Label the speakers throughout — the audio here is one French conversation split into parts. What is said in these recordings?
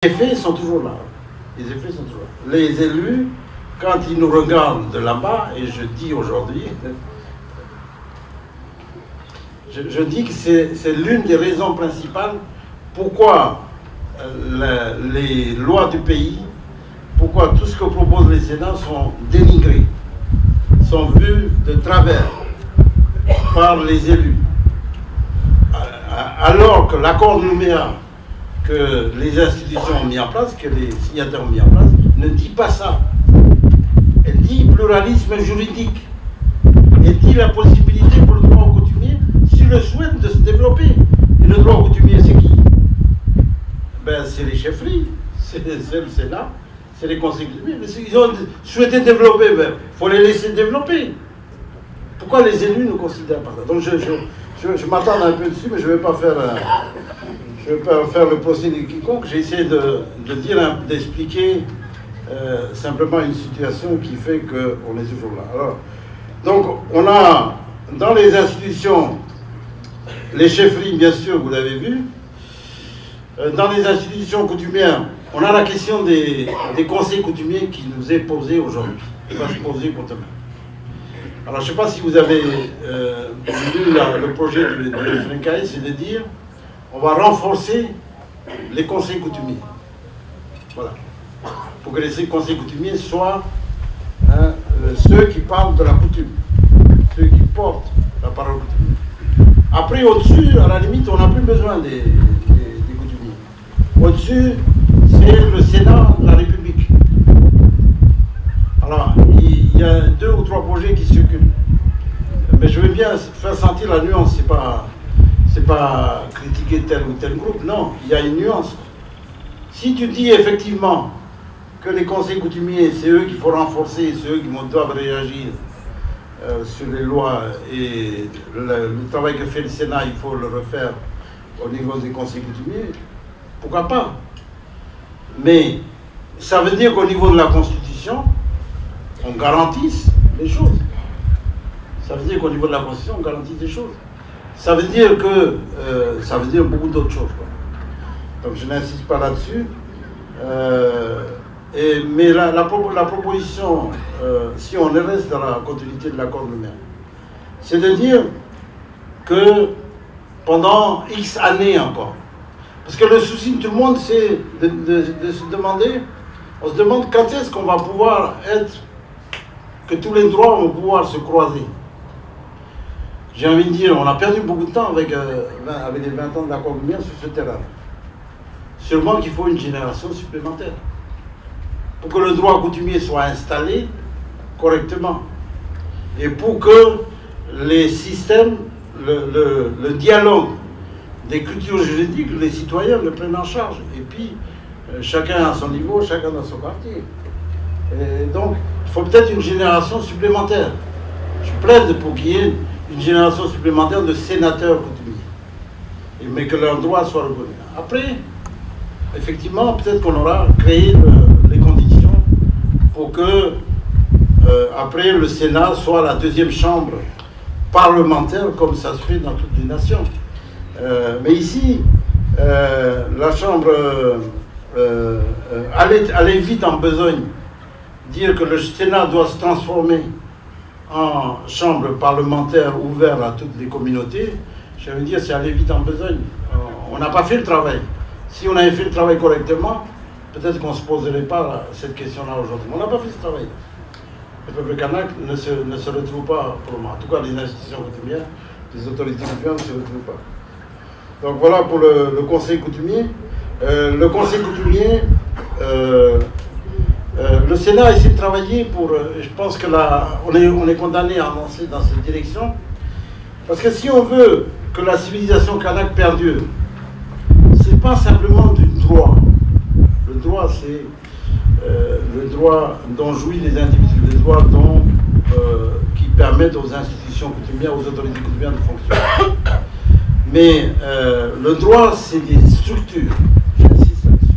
Speaker 1: Les effets sont toujours là. Les effets sont toujours là. Les élus, quand ils nous regardent de là-bas, et je dis aujourd'hui, je dis que c'est l'une des raisons principales pourquoi les lois du pays, pourquoi tout ce que proposent les Sénats sont dénigrés, sont vus de travers par les élus. Alors que l'accord Nouméa que les institutions ont mis en place, que les signataires ont mis en place, ne dit pas ça. Elle dit pluralisme juridique. Elle dit la possibilité pour le droit coutumier, s'il le souhaite, de se développer. Et le droit coutumier, c'est qui? Ben, c'est les chefferies, c'est le Sénat, c'est les conseils coutumiers. Ils ont souhaité développer, il faut les laisser développer. Pourquoi les élus ne considèrent pas ça? Donc je m'attends un peu dessus, mais je ne vais pas faire... Je ne vais pas faire le procès de quiconque. J'ai essayé d'expliquer simplement une situation qui fait qu'on est toujours là. Alors, donc, on a dans les institutions, les chefferies, bien sûr, vous l'avez vu. Dans les institutions coutumières, on a la question des conseils coutumiers qui nous est posée aujourd'hui, qui va se poser pour demain. Alors, je ne sais pas si vous avez lu le projet de Frencaille, c'est de dire on va renforcer les conseils coutumiers. Voilà. Pour que les conseils coutumiers soient ceux qui parlent de la coutume, ceux qui portent la parole coutumière. Après, au-dessus, à la limite, on n'a plus besoin des coutumiers. Au-dessus, c'est le Sénat de la République. Alors, il y a 2 ou 3 projets qui circulent. Mais je veux bien faire sentir la nuance, c'est pas critiquer tel ou tel groupe, non, il y a une nuance. Si tu dis effectivement que les conseils coutumiers, c'est eux qu'il faut renforcer, c'est eux qui doivent réagir sur les lois, et le travail que fait le Sénat, il faut le refaire au niveau des conseils coutumiers, pourquoi pas? Mais ça veut dire qu'au niveau de la Constitution, on garantisse les choses. Ça veut dire qu'au niveau de la Constitution, on garantisse les choses. Ça veut dire beaucoup d'autres choses, quoi. Donc je n'insiste pas là-dessus. Mais la proposition, si on reste dans la continuité de l'accord Nouméa, c'est de dire que pendant X années encore, parce que le souci de tout le monde, c'est de se demander, on se demande quand est-ce qu'on va pouvoir que tous les droits vont pouvoir se croiser. J'ai envie de dire, on a perdu beaucoup de temps avec les 20 ans de l'accord Nouméa sur ce terrain. Sûrement qu'il faut une génération supplémentaire pour que le droit coutumier soit installé correctement et pour que les systèmes, le dialogue des cultures juridiques, les citoyens le prennent en charge. Et puis, chacun à son niveau, chacun dans son quartier. Et donc, il faut peut-être une génération supplémentaire. Je plaide pour qu'il y ait une génération supplémentaire de sénateurs coutumiers, mais que leurs droits soient reconnus. Après, effectivement, peut-être qu'on aura créé les conditions pour que, après, le Sénat soit la deuxième chambre parlementaire, comme ça se fait dans toutes les nations. Mais ici, la chambre allait vite en besogne, dire que le Sénat doit se transformer en chambre parlementaire ouverte à toutes les communautés, je veux dire, c'est aller vite en besogne. On n'a pas fait le travail. Si on avait fait le travail correctement, peut-être qu'on ne se poserait pas cette question-là aujourd'hui. Mais on n'a pas fait ce travail. Le peuple kanak ne se retrouve pas pour le moment. En tout cas, les institutions coutumières, les autorités coutumières ne se retrouvent pas. Donc voilà pour le conseil coutumier. Le conseil coutumier, le Sénat a essayé de travailler pour... je pense que on est condamné à avancer dans cette direction. Parce que si on veut que la civilisation kanak perdure, c'est pas simplement du droit. Le droit, c'est le droit dont jouissent les individus, les droits qui permettent aux institutions coutumières, aux autorités coutumières de fonctionner. Mais le droit, c'est des structures. J'insiste là-dessus.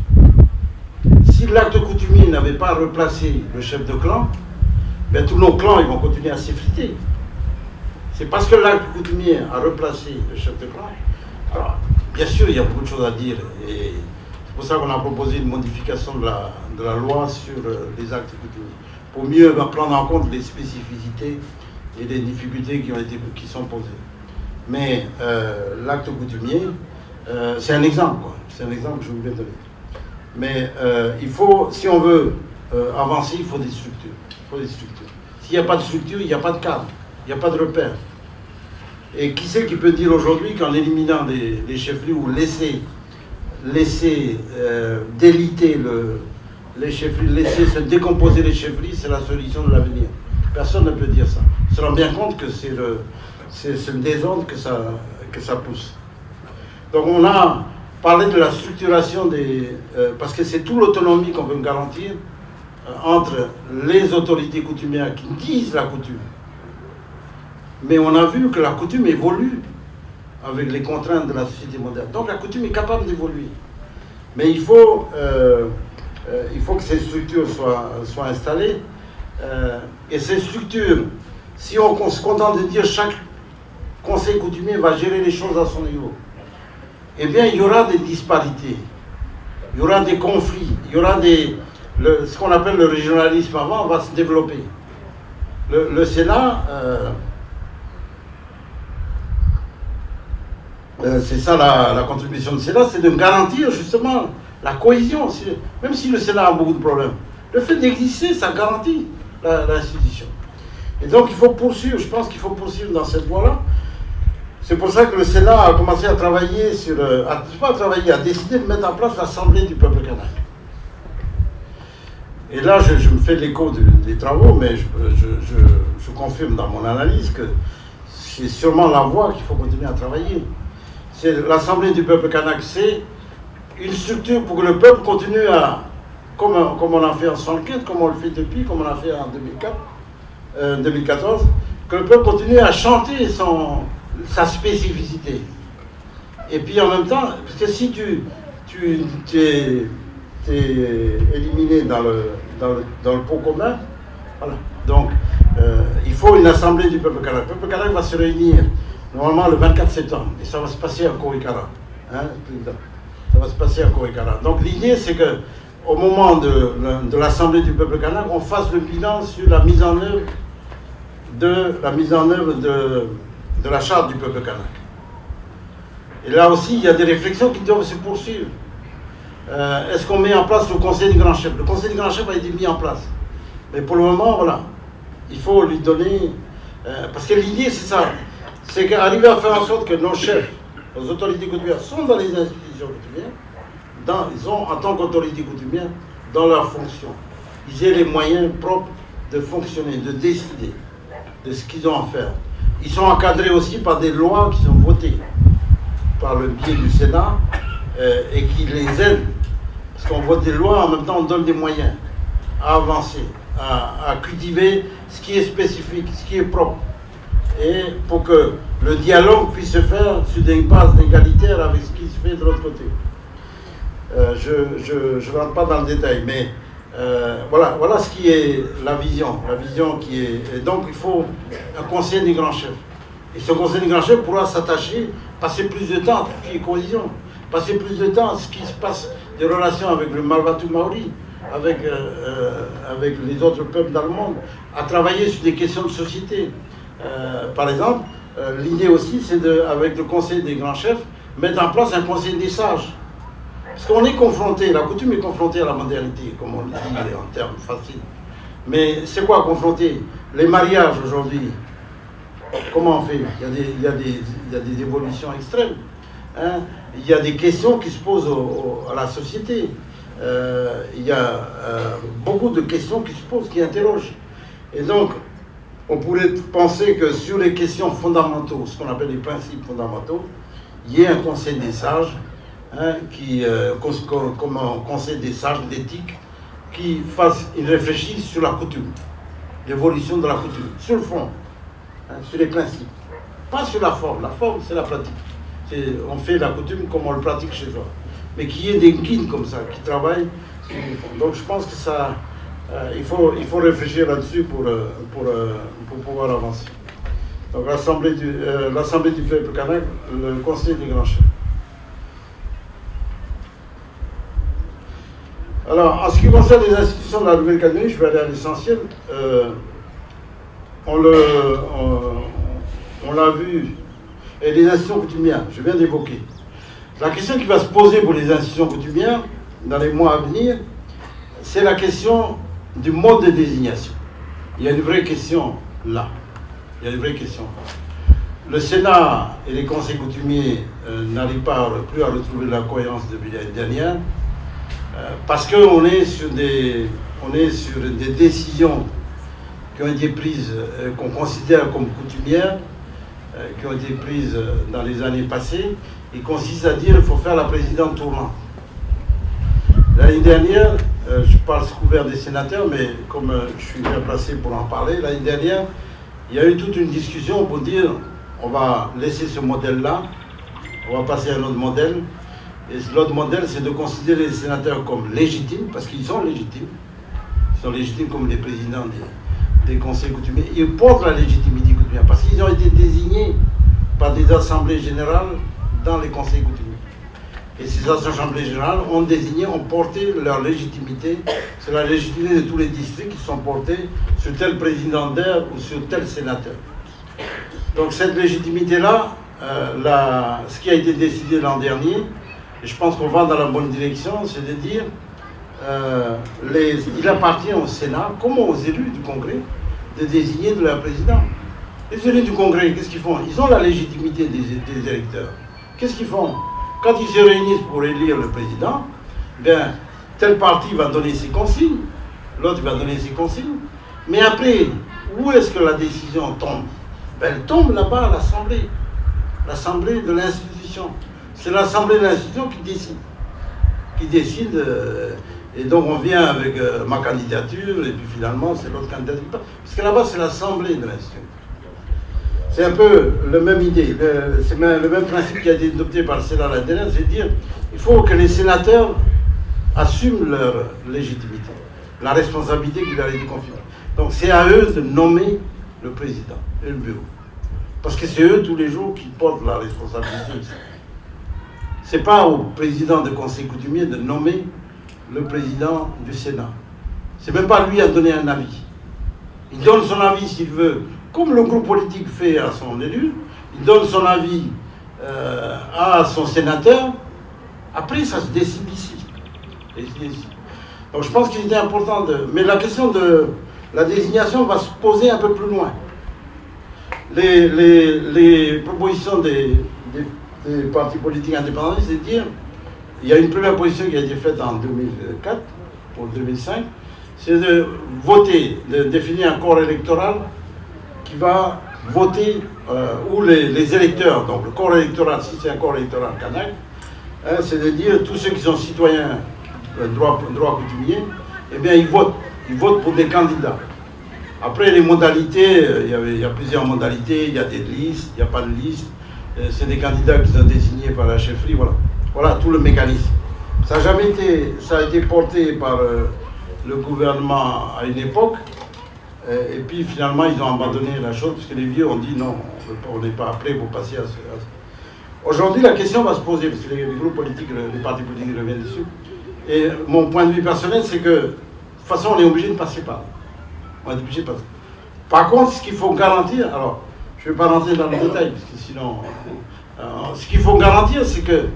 Speaker 1: Si l'acte coutumier n'avait pas replacé le chef de clan, ben, tous nos clans ils vont continuer à s'effriter. C'est parce que l'acte coutumier a replacé le chef de clan. Alors, bien sûr, il y a beaucoup de choses à dire, et C'est pour ça qu'on a proposé une modification de la loi sur les actes coutumiers, pour mieux prendre en compte les spécificités et les difficultés qui sont posées. Mais l'acte coutumier, c'est un exemple, quoi. C'est un exemple que je voulais donner. Mais il faut, si on veut avancer, il faut des structures. S'il n'y a pas de structure, il n'y a pas de cadre, il n'y a pas de repère. Et qui c'est qui peut dire aujourd'hui qu'en éliminant les chefferies ou laisser déliter les chefferies, laisser se décomposer les chefferies, c'est la solution de l'avenir? Personne ne peut dire ça. On se rend bien compte que c'est le désordre que ça pousse. Donc on a parlé de la structuration parce que c'est toute l'autonomie qu'on veut garantir entre les autorités coutumières qui disent la coutume. Mais on a vu que la coutume évolue avec les contraintes de la société moderne. Donc la coutume est capable d'évoluer. Mais il faut que ces structures soient installées. Et ces structures, si on se contente de dire chaque conseil coutumier va gérer les choses à son niveau, eh bien il y aura des disparités, il y aura des conflits, il y aura ce qu'on appelle le régionalisme avant va se développer. Le Sénat, c'est ça la contribution du Sénat, c'est de garantir justement la cohésion, même si le Sénat a beaucoup de problèmes. Le fait d'exister, ça garantit l'institution. Et donc il faut poursuivre, je pense qu'il faut poursuivre dans cette voie-là. C'est pour ça que le Sénat a commencé à travailler à décider de mettre en place l'Assemblée du peuple kanak. Et là, je me fais l'écho des travaux, mais je confirme dans mon analyse que c'est sûrement la voie qu'il faut continuer à travailler. C'est l'Assemblée du peuple kanak, c'est une structure pour que le peuple continue à, comme on a fait en 1975, comme on le fait depuis, comme on a fait en 2014, que le peuple continue à chanter sa spécificité. Et puis en même temps, parce que si tu es éliminé dans le pot commun, voilà. Donc il faut une assemblée du peuple kanak. Le peuple kanak va se réunir normalement le 24 septembre, et ça va se passer à Korikara. Ça va se passer à Korikara. Donc l'idée, c'est que au moment de l'assemblée du peuple kanak, on fasse le bilan sur la mise en œuvre de la charte du peuple kanak. Et là aussi, il y a des réflexions qui doivent se poursuivre. Est-ce qu'on met en place le conseil du grand chef? Le conseil du grand chef a été mis en place. Mais pour le moment, voilà, il faut lui donner... parce que l'idée, c'est ça. C'est qu'arriver à faire en sorte que nos chefs, nos autorités coutumières, sont dans les institutions coutumières, ils ont, en tant qu'autorités coutumières, dans leur fonction. Ils aient les moyens propres de fonctionner, de décider de ce qu'ils ont à faire. Ils sont encadrés aussi par des lois qui sont votées par le biais du Sénat et qui les aident. Parce qu'on vote des lois, en même temps on donne des moyens à avancer, à cultiver ce qui est spécifique, ce qui est propre. Et pour que le dialogue puisse se faire sur des bases égalitaires avec ce qui se fait de l'autre côté. Je ne rentre pas dans le détail, mais voilà ce qui est la vision qui est... Et donc il faut un conseil des grands chefs. Et ce conseil des grands chefs pourra s'attacher, passer plus de temps à tout ce qui est cohésion, passer plus de temps à ce qui se passe des relations avec le Marwatu Maori, avec les autres peuples dans le monde, à travailler sur des questions de société. Par exemple, l'idée aussi, c'est avec le conseil des grands chefs, mettre en place un conseil des sages. Parce qu'on est confronté, la coutume est confrontée à la modernité, comme on le dit en termes faciles. Mais c'est quoi confronter? Les mariages aujourd'hui, comment on fait? Il y a des évolutions extrêmes. Hein? Il y a des questions qui se posent à la société. Il y a beaucoup de questions qui se posent, qui interrogent. Et donc, on pourrait penser que sur les questions fondamentaux, ce qu'on appelle les principes fondamentaux, il y ait un conseil des sages, comme un conseil des sages d'éthique, qui réfléchisse sur la coutume, l'évolution de la coutume, sur le fond, sur les principes, pas sur la forme. La forme, c'est la pratique. On fait la coutume comme on le pratique chez soi. Mais qu'il y ait des guides comme ça, qui travaillent sur le fond. Donc je pense que ça... il faut réfléchir là-dessus pour pouvoir avancer. Donc l'Assemblée du peuple kanak, le Conseil des grands chefs. Alors, en ce qui concerne les institutions de la Nouvelle-Calédonie, je vais aller à l'essentiel. On l'a vu, et les institutions coutumières, je viens d'évoquer. La question qui va se poser pour les institutions coutumières dans les mois à venir, c'est la question du mode de désignation. Il y a une vraie question là. Il y a une vraie question. Le Sénat et les conseils coutumiers n'arrivent plus à retrouver la cohérence depuis l'année dernière, parce qu'on est sur des décisions qui ont été prises, qu'on considère comme coutumières, qui ont été prises dans les années passées, et consiste à dire qu'il faut faire la présidente tournante. L'année dernière, je parle sous couvert des sénateurs, mais comme je suis bien placé pour en parler, l'année dernière, il y a eu toute une discussion pour dire on va laisser ce modèle-là, on va passer à un autre modèle. Et l'autre modèle, c'est de considérer les sénateurs comme légitimes, parce qu'ils sont légitimes. Ils sont légitimes comme les présidents des conseils coutumiers. Ils portent la légitimité coutumière, parce qu'ils ont été désignés par des assemblées générales dans les conseils coutumiers. Et ces assemblées générales ont désigné, ont porté leur légitimité. C'est la légitimité de tous les districts qui sont portés sur tel président d'aire ou sur tel sénateur. Donc cette légitimité-là, ce qui a été décidé l'an dernier, et je pense qu'on va dans la bonne direction, c'est de dire il appartient au Sénat, comme aux élus du Congrès, de désigner de leur président. Les élus du Congrès, qu'est-ce qu'ils font? Ils ont la légitimité des électeurs. Qu'est-ce qu'ils font? Quand ils se réunissent pour élire le président, bien, tel parti va donner ses consignes, l'autre va donner ses consignes, mais après, où est-ce que la décision tombe? Ben, elle tombe là-bas à l'Assemblée, l'Assemblée de l'institution. C'est l'Assemblée de l'institution qui décide, et donc on vient avec ma candidature, et puis finalement c'est l'autre candidat. Parce que là-bas c'est l'Assemblée de l'institution. C'est un peu la même idée, c'est le même principe qui a été adopté par le Sénat l'année dernière, c'est de dire il faut que les sénateurs assument leur légitimité, la responsabilité qui leur est confiée. Donc c'est à eux de nommer le président et le bureau. Parce que c'est eux tous les jours qui portent la responsabilité. C'est pas au président de conseil coutumier de nommer le président du Sénat. C'est même pas lui à donner un avis. Il donne son avis s'il veut, comme le groupe politique fait à son élu, il donne son avis à son sénateur. Après, ça se décide ici. Donc je pense qu'il était important de... Mais la question de la désignation va se poser un peu plus loin. Les propositions des partis politiques indépendants, c'est de dire, il y a une première position qui a été faite en 2004 pour 2005, c'est de voter, de définir un corps électoral qui va voter, où les électeurs, donc le corps électoral, si c'est un corps électoral kanak, c'est de dire tous ceux qui sont citoyens droit coutumier, eh bien ils votent pour des candidats. Après les modalités, il y a plusieurs modalités, il y a des listes, il n'y a pas de liste, c'est des candidats qui sont désignés par la chefferie, voilà. Voilà tout le mécanisme. Ça a été porté par le gouvernement à une époque, et puis finalement ils ont abandonné la chose, parce que les vieux ont dit non, on n'est pas prêt pour passer à ce... Aujourd'hui la question va se poser, parce que les groupes politiques, les partis politiques reviennent dessus, et mon point de vue personnel c'est que, de toute façon on est obligé de passer par là. On est obligé de passer. Par contre, ce qu'il faut garantir, alors je ne vais pas rentrer dans le détail, parce que sinon... ce qu'il faut garantir, c'est que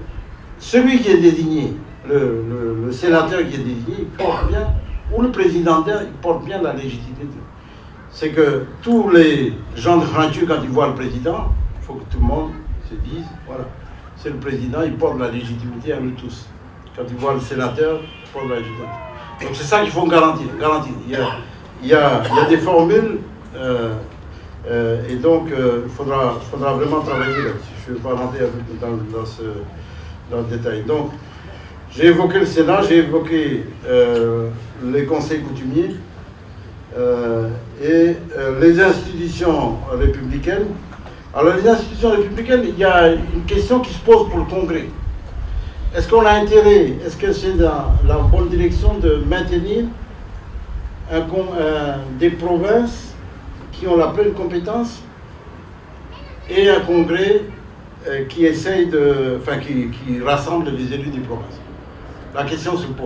Speaker 1: celui qui est désigné, le sénateur qui est désigné, il porte bien, ou le président d'air, il porte bien la légitimité. C'est que tous les gens de Franchut, quand ils voient le président, il faut que tout le monde se dise, voilà, c'est le président, il porte la légitimité à nous tous. Quand ils voient le sénateur, il porte la légitimité. Donc c'est ça qu'il faut garantir. Il y a des formules, et donc il faudra vraiment travailler là-dessus. Je ne vais pas rentrer dans le détail. Donc, j'ai évoqué le Sénat, j'ai évoqué les conseils coutumiers et les institutions républicaines. Alors, les institutions républicaines, il y a une question qui se pose pour le Congrès. Est-ce qu'on a intérêt, est-ce que c'est dans la bonne direction de maintenir des provinces qui ont la pleine compétence et un Congrès qui essaye qui rassemble les élus des provinces? La question se pose.